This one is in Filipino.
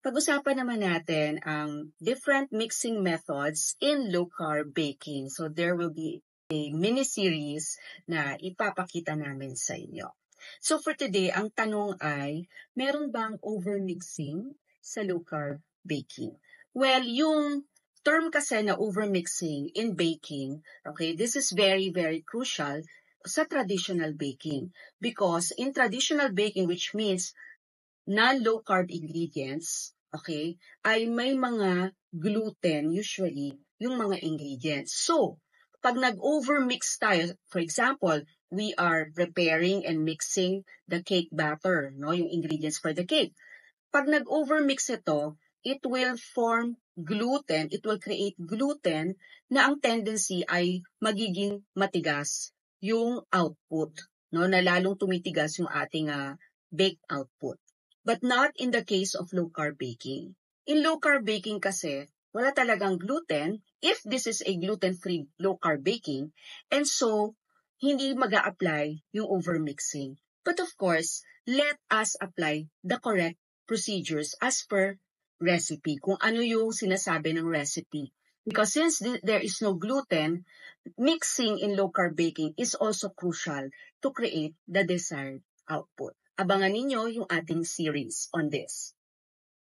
Pag-usapan naman natin ang different mixing methods in low-carb baking. So there will be a mini-series na ipapakita namin sa inyo. So for today, ang tanong ay, meron bang overmixing sa low-carb baking? Well, yung term kasi na overmixing in baking, okay, this is very, very crucial sa traditional baking. Because in traditional baking, which means non-low carb ingredients, okay, ay may mga gluten usually yung mga ingredients. So, pag nag-overmix tayo, for example, we are preparing and mixing the cake batter, no, yung ingredients for the cake. Pag nag-overmix ito, it will form gluten, it will create gluten na ang tendency ay magiging matigas yung output, no, na lalong tumitigas yung ating baked output. But not in the case of low-carb baking. In low-carb baking kasi, wala talagang gluten if this is a gluten-free low-carb baking, and so, hindi mag-a-apply yung overmixing. But of course, let us apply the correct procedures as per recipe, kung ano yung sinasabi ng recipe. Because since there is no gluten, mixing in low-carb baking is also crucial to create the desired output. Abangan ninyo yung ating series on this.